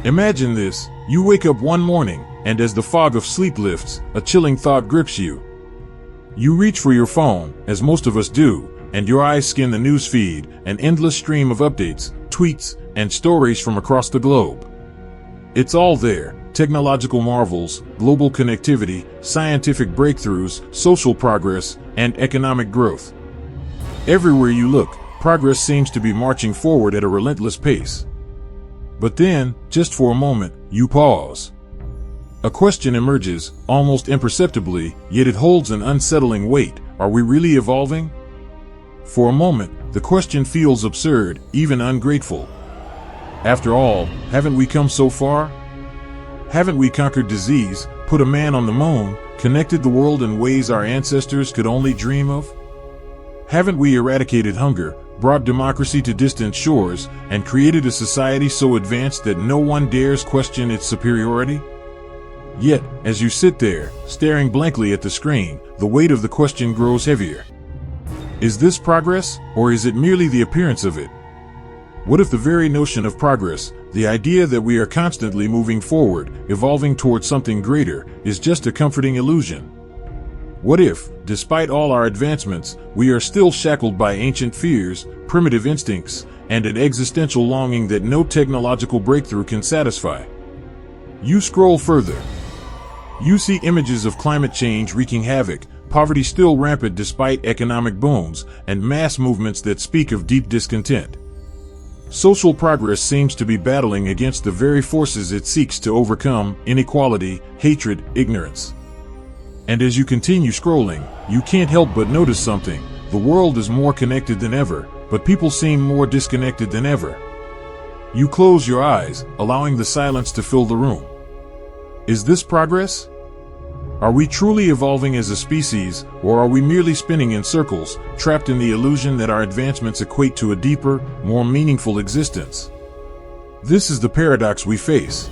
Imagine this: you wake up one morning, and as the fog of sleep lifts, a chilling thought grips you. You reach for your phone, as most of us do, and your eyes scan the news feed, an endless stream of updates, tweets, and stories from across the globe. It's all there: technological marvels, global connectivity, scientific breakthroughs, social progress, and economic growth. Everywhere you look, progress seems to be marching forward at a relentless pace. But then, just for a moment, you pause. A question emerges, almost imperceptibly, yet it holds an unsettling weight. Are we really evolving? For a moment, the question feels absurd, even ungrateful. After all, haven't we come so far? Haven't we conquered disease, put a man on the moon, connected the world in ways our ancestors could only dream of? Haven't we eradicated hunger, brought democracy to distant shores, and created a society so advanced that no one dares question its superiority? Yet, as you sit there, staring blankly at the screen, the weight of the question grows heavier. Is this progress, or is it merely the appearance of it? What if the very notion of progress, the idea that we are constantly moving forward, evolving towards something greater, is just a comforting illusion? What if, despite all our advancements, we are still shackled by ancient fears, primitive instincts, and an existential longing that no technological breakthrough can satisfy? You scroll further. You see images of climate change wreaking havoc, poverty still rampant despite economic booms, and mass movements that speak of deep discontent. Social progress seems to be battling against the very forces it seeks to overcome: inequality, hatred, ignorance. And as you continue scrolling, you can't help but notice something. The world is more connected than ever, but people seem more disconnected than ever. You close your eyes, allowing the silence to fill the room. Is this progress? Are we truly evolving as a species, or are we merely spinning in circles, trapped in the illusion that our advancements equate to a deeper, more meaningful existence? This is the paradox we face.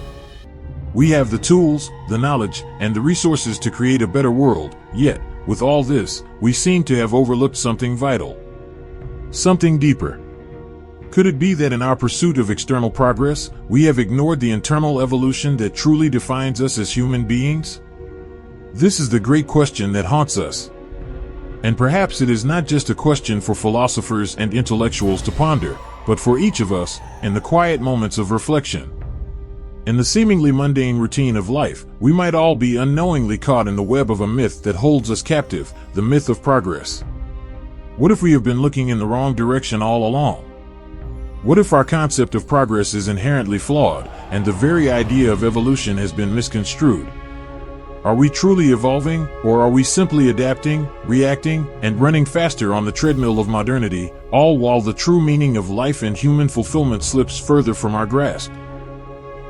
We have the tools, the knowledge, and the resources to create a better world, yet, with all this, we seem to have overlooked something vital. Something deeper. Could it be that in our pursuit of external progress, we have ignored the internal evolution that truly defines us as human beings? This is the great question that haunts us. And perhaps it is not just a question for philosophers and intellectuals to ponder, but for each of us, in the quiet moments of reflection. In the seemingly mundane routine of life, we might all be unknowingly caught in the web of a myth that holds us captive, the myth of progress. What if we have been looking in the wrong direction all along? What if our concept of progress is inherently flawed, and the very idea of evolution has been misconstrued? Are we truly evolving, or are we simply adapting, reacting, and running faster on the treadmill of modernity, all while the true meaning of life and human fulfillment slips further from our grasp?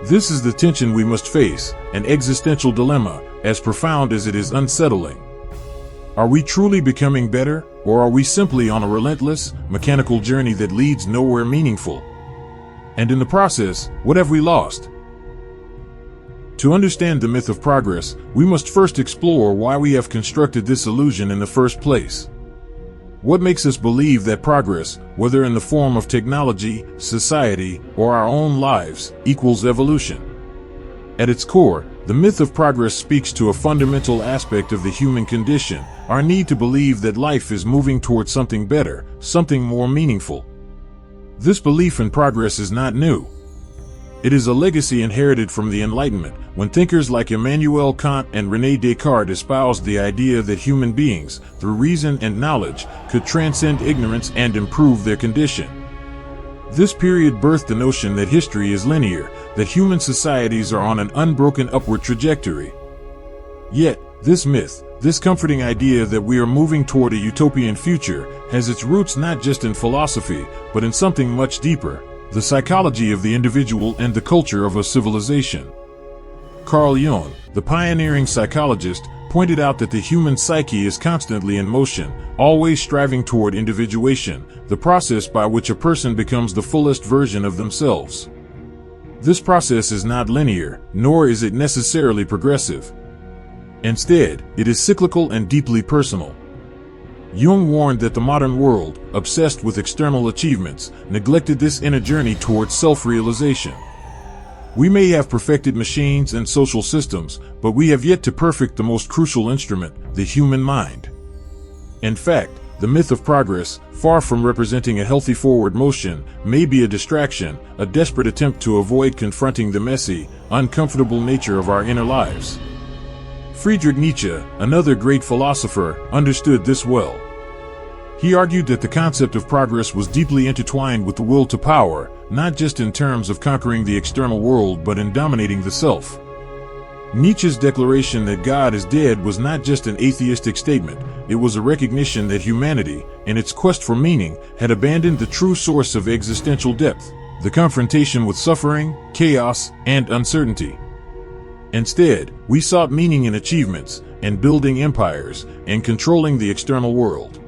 This is the tension we must face, an existential dilemma, as profound as it is unsettling. Are we truly becoming better, or are we simply on a relentless, mechanical journey that leads nowhere meaningful? And in the process, what have we lost? To understand the myth of progress, we must first explore why we have constructed this illusion in the first place. What makes us believe that progress, whether in the form of technology, society, or our own lives, equals evolution? At its core, the myth of progress speaks to a fundamental aspect of the human condition, our need to believe that life is moving towards something better, something more meaningful. This belief in progress is not new. It is a legacy inherited from the Enlightenment, when thinkers like Immanuel Kant and René Descartes espoused the idea that human beings, through reason and knowledge, could transcend ignorance and improve their condition. This period birthed the notion that history is linear, that human societies are on an unbroken upward trajectory. Yet, this myth, this comforting idea that we are moving toward a utopian future, has its roots not just in philosophy, but in something much deeper: the psychology of the individual and the culture of a civilization. Carl Jung, the pioneering psychologist, pointed out that the human psyche is constantly in motion, always striving toward individuation, the process by which a person becomes the fullest version of themselves. This process is not linear, nor is it necessarily progressive. Instead, it is cyclical and deeply personal. Jung warned that the modern world, obsessed with external achievements, neglected this inner journey towards self-realization. We may have perfected machines and social systems, but we have yet to perfect the most crucial instrument, the human mind. In fact, the myth of progress, far from representing a healthy forward motion, may be a distraction, a desperate attempt to avoid confronting the messy, uncomfortable nature of our inner lives. Friedrich Nietzsche, another great philosopher, understood this well. He argued that the concept of progress was deeply intertwined with the will to power, not just in terms of conquering the external world but in dominating the self. Nietzsche's declaration that God is dead was not just an atheistic statement, it was a recognition that humanity, in its quest for meaning, had abandoned the true source of existential depth, the confrontation with suffering, chaos, and uncertainty. Instead, we sought meaning in achievements, in building empires, and controlling the external world.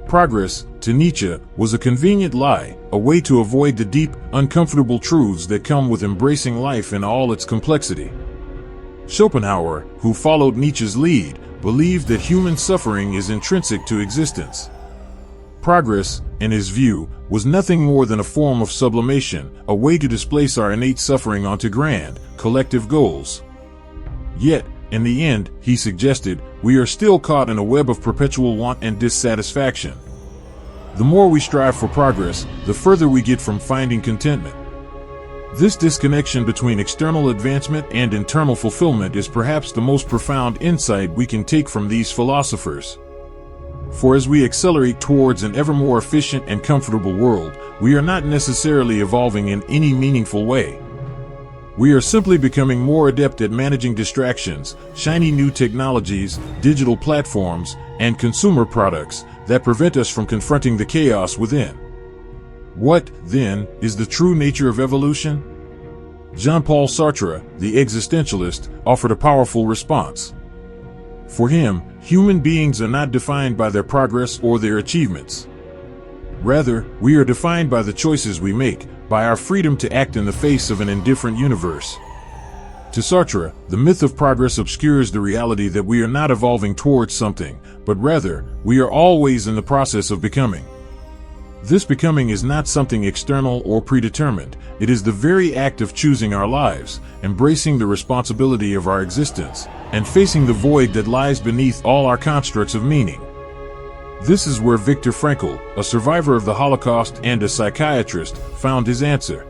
Progress, to Nietzsche, was a convenient lie, a way to avoid the deep, uncomfortable truths that come with embracing life in all its complexity. Schopenhauer, who followed Nietzsche's lead, believed that human suffering is intrinsic to existence. Progress, in his view, was nothing more than a form of sublimation, a way to displace our innate suffering onto grand, collective goals. Yet, in the end, he suggested, we are still caught in a web of perpetual want and dissatisfaction. The more we strive for progress, the further we get from finding contentment. This disconnection between external advancement and internal fulfillment is perhaps the most profound insight we can take from these philosophers. For as we accelerate towards an ever more efficient and comfortable world, we are not necessarily evolving in any meaningful way. We are simply becoming more adept at managing distractions, shiny new technologies, digital platforms, and consumer products that prevent us from confronting the chaos within. What, then, is the true nature of evolution? Jean-Paul Sartre, the existentialist, offered a powerful response. For him, human beings are not defined by their progress or their achievements. Rather, we are defined by the choices we make, by our freedom to act in the face of an indifferent universe. To Sartre, the myth of progress obscures the reality that we are not evolving towards something, but rather, we are always in the process of becoming. This becoming is not something external or predetermined, it is the very act of choosing our lives, embracing the responsibility of our existence, and facing the void that lies beneath all our constructs of meaning. This is where Viktor Frankl, a survivor of the Holocaust and a psychiatrist, found his answer.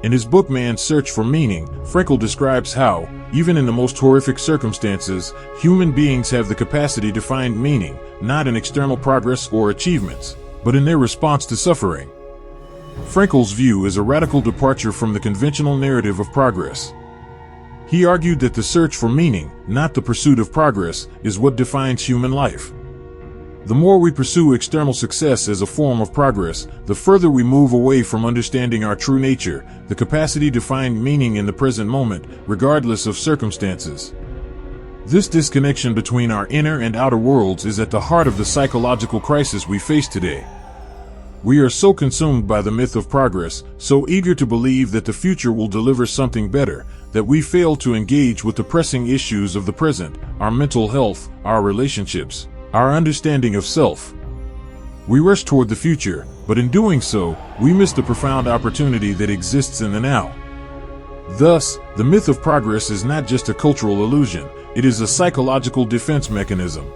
In his book Man's Search for Meaning, Frankl describes how, even in the most horrific circumstances, human beings have the capacity to find meaning, not in external progress or achievements, but in their response to suffering. Frankl's view is a radical departure from the conventional narrative of progress. He argued that the search for meaning, not the pursuit of progress, is what defines human life. The more we pursue external success as a form of progress, the further we move away from understanding our true nature, the capacity to find meaning in the present moment, regardless of circumstances. This disconnection between our inner and outer worlds is at the heart of the psychological crisis we face today. We are so consumed by the myth of progress, so eager to believe that the future will deliver something better, that we fail to engage with the pressing issues of the present, our mental health, our relationships, our understanding of self. We rush toward the future, but in doing so, we miss the profound opportunity that exists in the now. Thus, the myth of progress is not just a cultural illusion, it is a psychological defense mechanism.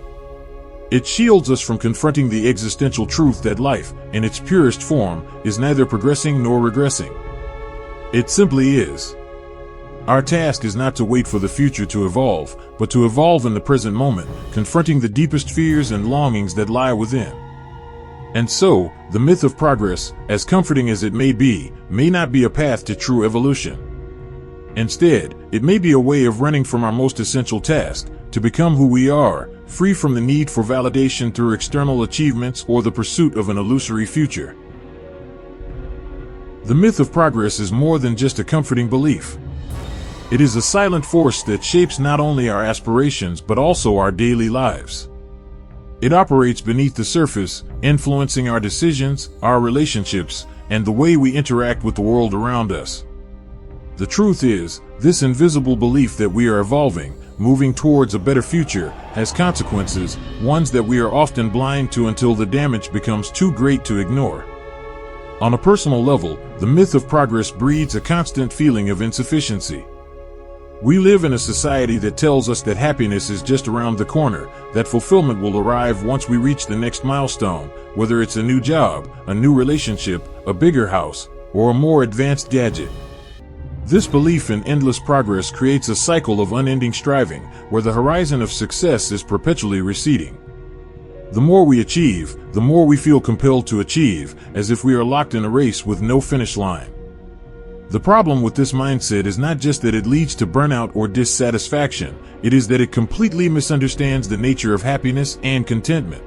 It shields us from confronting the existential truth that life, in its purest form, is neither progressing nor regressing. It simply is. Our task is not to wait for the future to evolve, but to evolve in the present moment, confronting the deepest fears and longings that lie within. And so, the myth of progress, as comforting as it may be, may not be a path to true evolution. Instead, it may be a way of running from our most essential task, to become who we are, free from the need for validation through external achievements or the pursuit of an illusory future. The myth of progress is more than just a comforting belief. It is a silent force that shapes not only our aspirations but also our daily lives. It operates beneath the surface, influencing our decisions, our relationships, and the way we interact with the world around us. The truth is, this invisible belief that we are evolving, moving towards a better future, has consequences, ones that we are often blind to until the damage becomes too great to ignore. On a personal level, the myth of progress breeds a constant feeling of insufficiency. We live in a society that tells us that happiness is just around the corner, that fulfillment will arrive once we reach the next milestone, whether it's a new job, a new relationship, a bigger house, or a more advanced gadget. This belief in endless progress creates a cycle of unending striving, where the horizon of success is perpetually receding. The more we achieve, the more we feel compelled to achieve, as if we are locked in a race with no finish line. The problem with this mindset is not just that it leads to burnout or dissatisfaction, it is that it completely misunderstands the nature of happiness and contentment.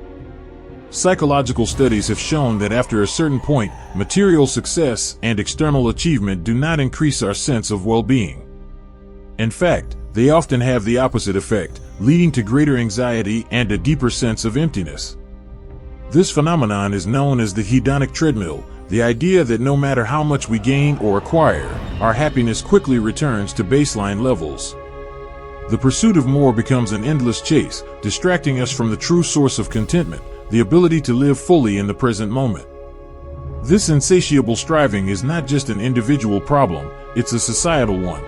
Psychological studies have shown that after a certain point, material success and external achievement do not increase our sense of well-being. In fact, they often have the opposite effect, leading to greater anxiety and a deeper sense of emptiness. This phenomenon is known as the hedonic treadmill, the idea that no matter how much we gain or acquire, our happiness quickly returns to baseline levels. The pursuit of more becomes an endless chase, distracting us from the true source of contentment, the ability to live fully in the present moment. This insatiable striving is not just an individual problem, it's a societal one.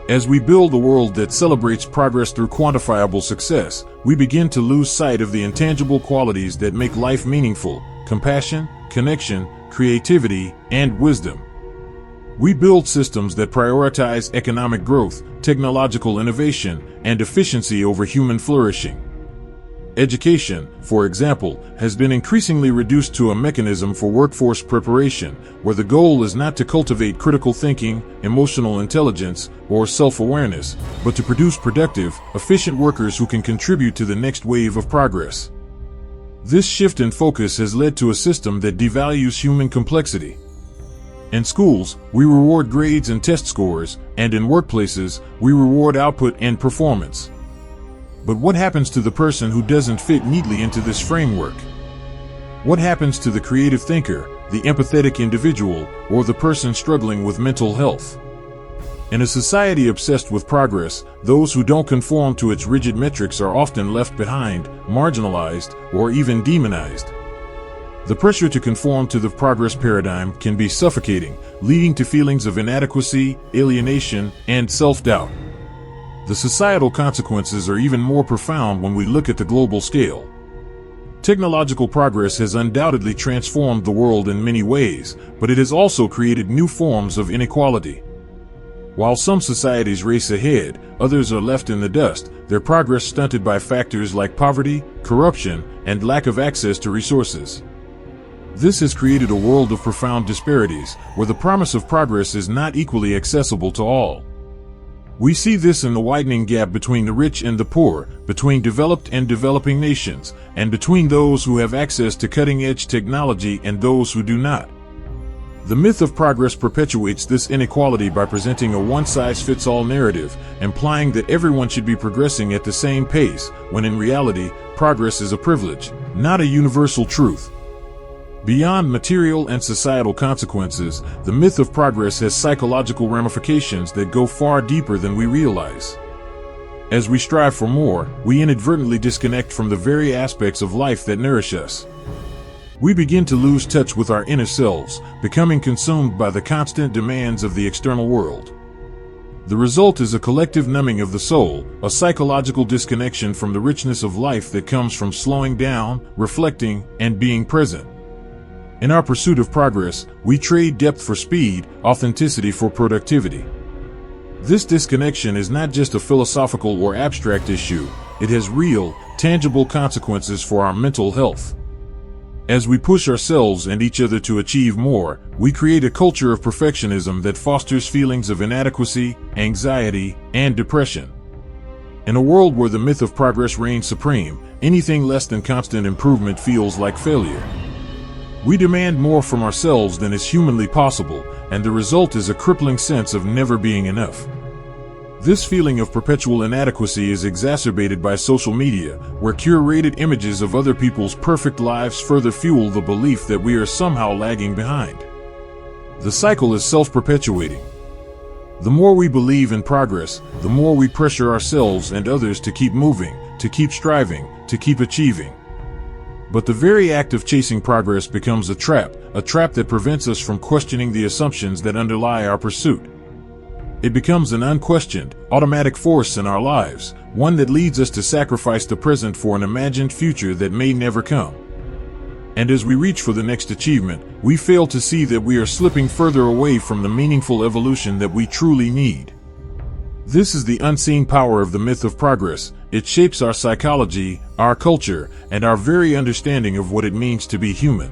As we build a world that celebrates progress through quantifiable success, we begin to lose sight of the intangible qualities that make life meaningful: compassion, connection, creativity, and wisdom. We build systems that prioritize economic growth, technological innovation, and efficiency over human flourishing. Education, for example, has been increasingly reduced to a mechanism for workforce preparation, where the goal is not to cultivate critical thinking, emotional intelligence, or self-awareness, but to produce productive, efficient workers who can contribute to the next wave of progress. This shift in focus has led to a system that devalues human complexity. In schools, we reward grades and test scores, and in workplaces, we reward output and performance. But what happens to the person who doesn't fit neatly into this framework? What happens to the creative thinker, the empathetic individual, or the person struggling with mental health? In a society obsessed with progress, those who don't conform to its rigid metrics are often left behind, marginalized, or even demonized. The pressure to conform to the progress paradigm can be suffocating, leading to feelings of inadequacy, alienation, and self-doubt. The societal consequences are even more profound when we look at the global scale. Technological progress has undoubtedly transformed the world in many ways, but it has also created new forms of inequality. While some societies race ahead, others are left in the dust, their progress stunted by factors like poverty, corruption, and lack of access to resources. This has created a world of profound disparities, where the promise of progress is not equally accessible to all. We see this in the widening gap between the rich and the poor, between developed and developing nations, and between those who have access to cutting-edge technology and those who do not. The myth of progress perpetuates this inequality by presenting a one-size-fits-all narrative, implying that everyone should be progressing at the same pace, when in reality, progress is a privilege, not a universal truth. Beyond material and societal consequences, the myth of progress has psychological ramifications that go far deeper than we realize. As we strive for more, we inadvertently disconnect from the very aspects of life that nourish us. We begin to lose touch with our inner selves, becoming consumed by the constant demands of the external world. The result is a collective numbing of the soul, a psychological disconnection from the richness of life that comes from slowing down, reflecting, and being present. In our pursuit of progress, we trade depth for speed, authenticity for productivity. This disconnection is not just a philosophical or abstract issue, it has real, tangible consequences for our mental health. As we push ourselves and each other to achieve more, we create a culture of perfectionism that fosters feelings of inadequacy, anxiety, and depression. In a world where the myth of progress reigns supreme, anything less than constant improvement feels like failure. We demand more from ourselves than is humanly possible, and the result is a crippling sense of never being enough. This feeling of perpetual inadequacy is exacerbated by social media, where curated images of other people's perfect lives further fuel the belief that we are somehow lagging behind. The cycle is self-perpetuating. The more we believe in progress, the more we pressure ourselves and others to keep moving, to keep striving, to keep achieving. But the very act of chasing progress becomes a trap that prevents us from questioning the assumptions that underlie our pursuit. It becomes an unquestioned, automatic force in our lives, one that leads us to sacrifice the present for an imagined future that may never come. And as we reach for the next achievement, we fail to see that we are slipping further away from the meaningful evolution that we truly need. This is the unseen power of the myth of progress. It shapes our psychology, our culture, and our very understanding of what it means to be human.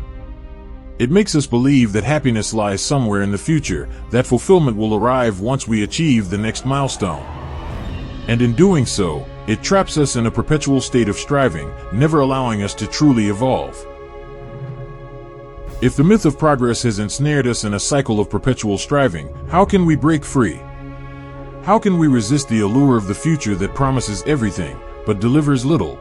It makes us believe that happiness lies somewhere in the future, that fulfillment will arrive once we achieve the next milestone. And in doing so, it traps us in a perpetual state of striving, never allowing us to truly evolve. If the myth of progress has ensnared us in a cycle of perpetual striving, how can we break free? How can we resist the allure of the future that promises everything, but delivers little?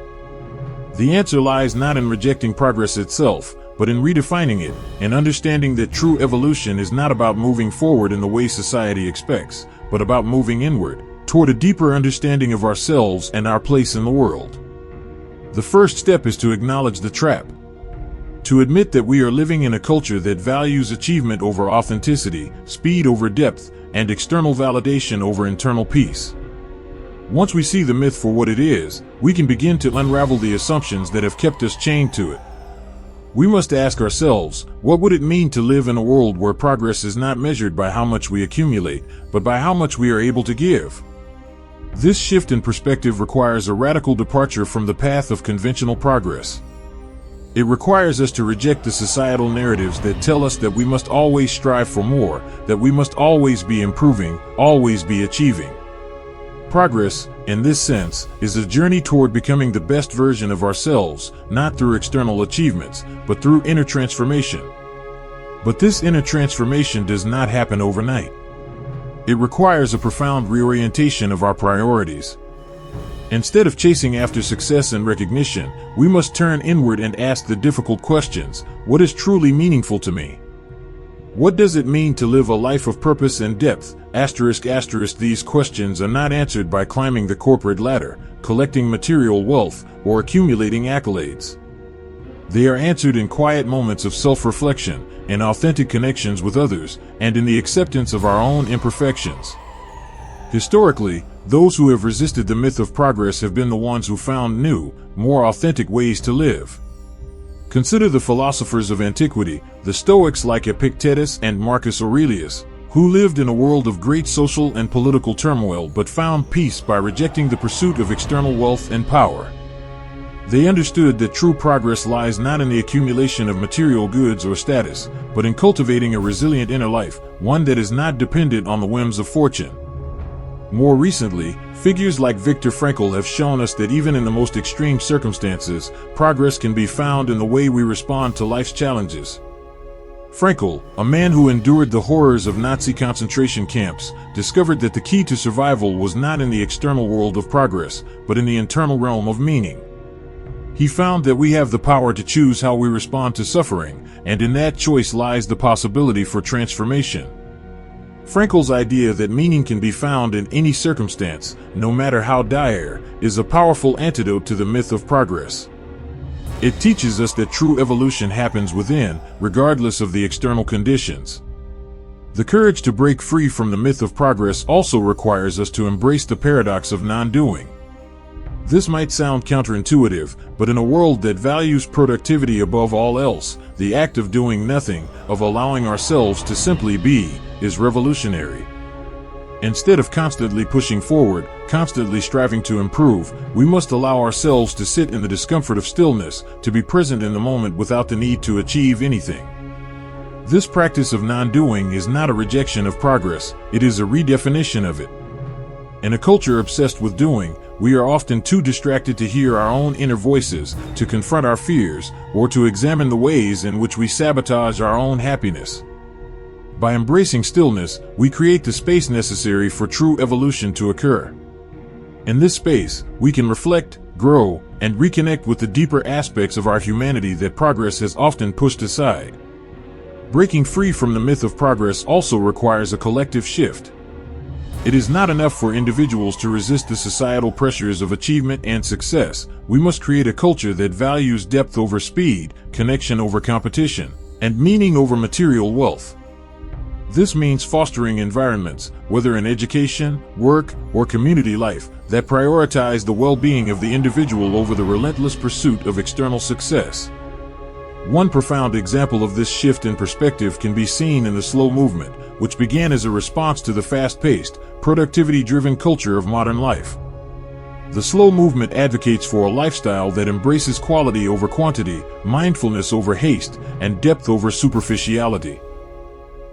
The answer lies not in rejecting progress itself, but in redefining it, and understanding that true evolution is not about moving forward in the way society expects, but about moving inward, toward a deeper understanding of ourselves and our place in the world. The first step is to acknowledge the trap. To admit that we are living in a culture that values achievement over authenticity, speed over depth, and external validation over internal peace. Once we see the myth for what it is, we can begin to unravel the assumptions that have kept us chained to it. We must ask ourselves, what would it mean to live in a world where progress is not measured by how much we accumulate, but by how much we are able to give? This shift in perspective requires a radical departure from the path of conventional progress. It requires us to reject the societal narratives that tell us that we must always strive for more, that we must always be improving, always be achieving. Progress, in this sense, is a journey toward becoming the best version of ourselves, not through external achievements, but through inner transformation. But this inner transformation does not happen overnight. It requires a profound reorientation of our priorities. Instead of chasing after success and recognition, we must turn inward and ask the difficult questions. What is truly meaningful to me? What does it mean to live a life of purpose and depth? These questions are not answered by climbing the corporate ladder, collecting material wealth, or accumulating accolades. They are answered in quiet moments of self-reflection, in authentic connections with others, and in the acceptance of our own imperfections. Historically, those who have resisted the myth of progress have been the ones who found new, more authentic ways to live. Consider the philosophers of antiquity, the Stoics like Epictetus and Marcus Aurelius, who lived in a world of great social and political turmoil but found peace by rejecting the pursuit of external wealth and power. They understood that true progress lies not in the accumulation of material goods or status, but in cultivating a resilient inner life, one that is not dependent on the whims of fortune. More recently, figures like Viktor Frankl have shown us that even in the most extreme circumstances, progress can be found in the way we respond to life's challenges. Frankl, a man who endured the horrors of Nazi concentration camps, discovered that the key to survival was not in the external world of progress, but in the internal realm of meaning. He found that we have the power to choose how we respond to suffering, and in that choice lies the possibility for transformation. Frankl's idea that meaning can be found in any circumstance, no matter how dire, is a powerful antidote to the myth of progress. It teaches us that true evolution happens within, regardless of the external conditions. The courage to break free from the myth of progress also requires us to embrace the paradox of non-doing. This might sound counterintuitive, but in a world that values productivity above all else, the act of doing nothing, of allowing ourselves to simply be, is revolutionary. Instead of constantly pushing forward, constantly striving to improve, we must allow ourselves to sit in the discomfort of stillness, to be present in the moment without the need to achieve anything. This practice of non-doing is not a rejection of progress, it is a redefinition of it. In a culture obsessed with doing, we are often too distracted to hear our own inner voices, to confront our fears, or to examine the ways in which we sabotage our own happiness. By embracing stillness, we create the space necessary for true evolution to occur. In this space, we can reflect, grow, and reconnect with the deeper aspects of our humanity that progress has often pushed aside. Breaking free from the myth of progress also requires a collective shift. It is not enough for individuals to resist the societal pressures of achievement and success. We must create a culture that values depth over speed, connection over competition, and meaning over material wealth. This means fostering environments, whether in education, work, or community life, that prioritize the well-being of the individual over the relentless pursuit of external success. One profound example of this shift in perspective can be seen in the slow movement, which began as a response to the fast-paced, productivity-driven culture of modern life. The slow movement advocates for a lifestyle that embraces quality over quantity, mindfulness over haste, and depth over superficiality.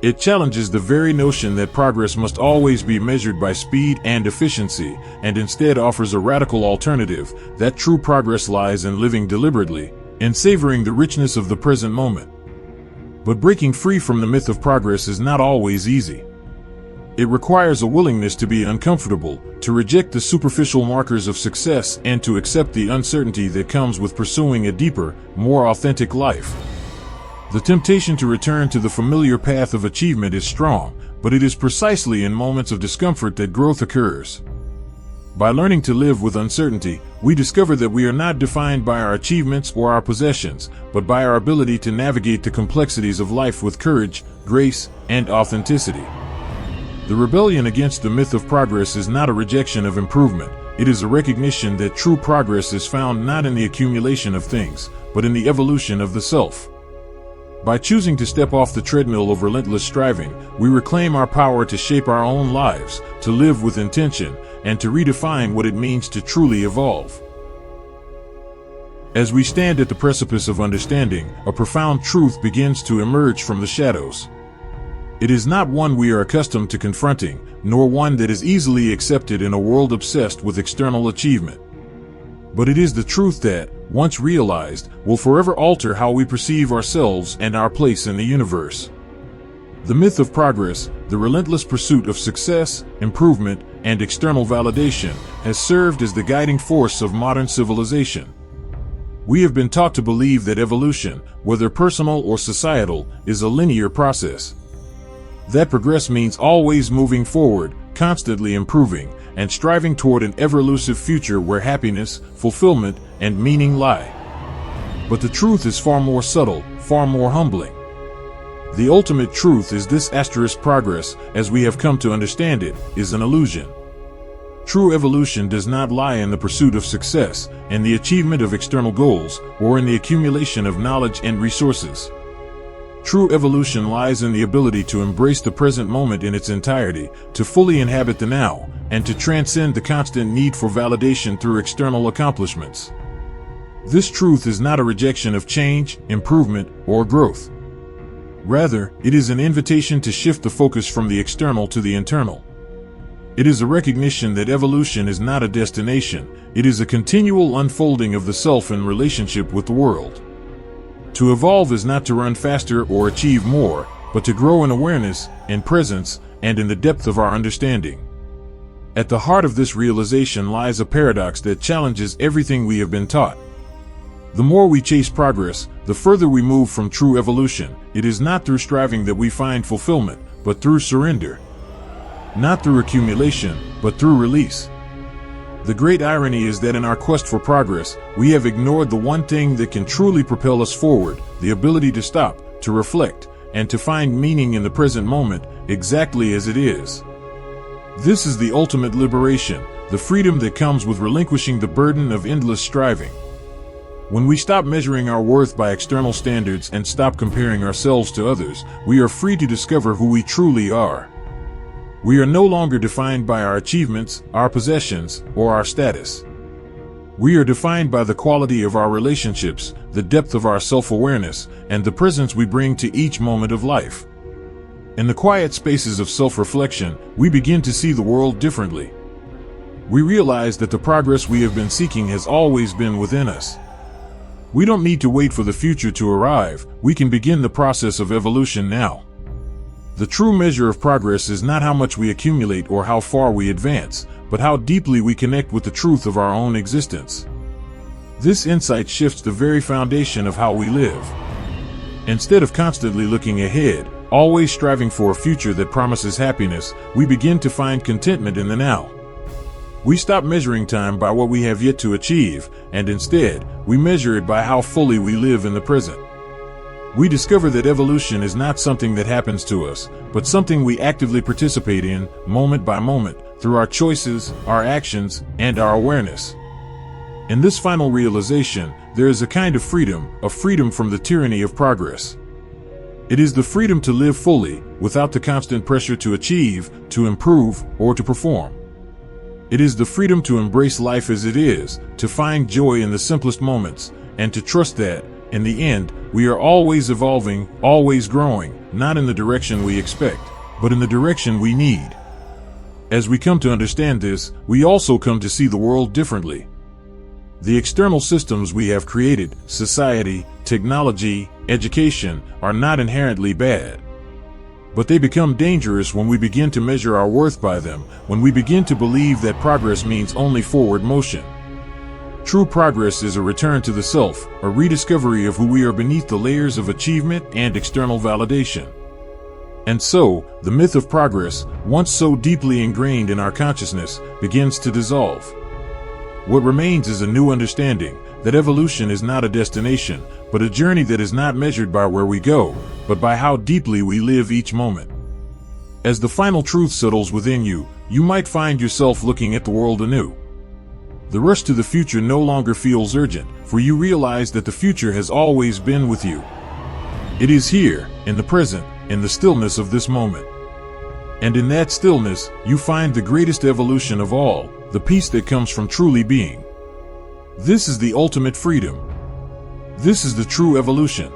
It challenges the very notion that progress must always be measured by speed and efficiency, and instead offers a radical alternative, that true progress lies in living deliberately, in savoring the richness of the present moment. But breaking free from the myth of progress is not always easy. It requires a willingness to be uncomfortable, to reject the superficial markers of success, and to accept the uncertainty that comes with pursuing a deeper, more authentic life. The temptation to return to the familiar path of achievement is strong, but it is precisely in moments of discomfort that growth occurs. By learning to live with uncertainty, we discover that we are not defined by our achievements or our possessions, but by our ability to navigate the complexities of life with courage, grace, and authenticity. The rebellion against the myth of progress is not a rejection of improvement. It is a recognition that true progress is found not in the accumulation of things, but in the evolution of the self. By choosing to step off the treadmill of relentless striving, we reclaim our power to shape our own lives, to live with intention, and to redefine what it means to truly evolve. As we stand at the precipice of understanding, a profound truth begins to emerge from the shadows. It is not one we are accustomed to confronting, nor one that is easily accepted in a world obsessed with external achievement. But it is the truth that, once realized, will forever alter how we perceive ourselves and our place in the universe. The myth of progress, the relentless pursuit of success, improvement, and external validation, has served as the guiding force of modern civilization. We have been taught to believe that evolution, whether personal or societal, is a linear process. That progress means always moving forward, constantly improving, and striving toward an ever-elusive future where happiness, fulfillment, and meaning lie. But the truth is far more subtle, far more humbling. The ultimate truth is this: progress, as we have come to understand it, is an illusion. True evolution does not lie in the pursuit of success, in the achievement of external goals, or in the accumulation of knowledge and resources. True evolution lies in the ability to embrace the present moment in its entirety, to fully inhabit the now, and to transcend the constant need for validation through external accomplishments. This truth is not a rejection of change, improvement, or growth. Rather, it is an invitation to shift the focus from the external to the internal. It is a recognition that evolution is not a destination, it is a continual unfolding of the self in relationship with the world. To evolve is not to run faster or achieve more, but to grow in awareness, in presence, and in the depth of our understanding. At the heart of this realization lies a paradox that challenges everything we have been taught. The more we chase progress, the further we move from true evolution. It is not through striving that we find fulfillment, but through surrender. Not through accumulation, but through release. The great irony is that in our quest for progress, we have ignored the one thing that can truly propel us forward: the ability to stop, to reflect, and to find meaning in the present moment, exactly as it is. This is the ultimate liberation, the freedom that comes with relinquishing the burden of endless striving. When we stop measuring our worth by external standards and stop comparing ourselves to others, we are free to discover who we truly are. We are no longer defined by our achievements, our possessions, or our status. We are defined by the quality of our relationships, the depth of our self-awareness, and the presence we bring to each moment of life. In the quiet spaces of self-reflection, we begin to see the world differently. We realize that the progress we have been seeking has always been within us. We don't need to wait for the future to arrive, we can begin the process of evolution now. The true measure of progress is not how much we accumulate or how far we advance, but how deeply we connect with the truth of our own existence. This insight shifts the very foundation of how we live. Instead of constantly looking ahead, always striving for a future that promises happiness, we begin to find contentment in the now. We stop measuring time by what we have yet to achieve, and instead, we measure it by how fully we live in the present. We discover that evolution is not something that happens to us, but something we actively participate in, moment by moment, through our choices, our actions, and our awareness. In this final realization, there is a kind of freedom, a freedom from the tyranny of progress. It is the freedom to live fully, without the constant pressure to achieve, to improve, or to perform. It is the freedom to embrace life as it is, to find joy in the simplest moments, and to trust that, in the end, we are always evolving, always growing, not in the direction we expect, but in the direction we need. As we come to understand this, we also come to see the world differently. The external systems we have created, society, technology, education, are not inherently bad. But they become dangerous when we begin to measure our worth by them, when we begin to believe that progress means only forward motion. True progress is a return to the self, a rediscovery of who we are beneath the layers of achievement and external validation. And so, the myth of progress, once so deeply ingrained in our consciousness, begins to dissolve. What remains is a new understanding that evolution is not a destination, but a journey that is not measured by where we go, but by how deeply we live each moment. As the final truth settles within you, you might find yourself looking at the world anew. The rush to the future no longer feels urgent, for you realize that the future has always been with you. It is here, in the present, in the stillness of this moment. And in that stillness, you find the greatest evolution of all, the peace that comes from truly being. This is the ultimate freedom. This is the true evolution.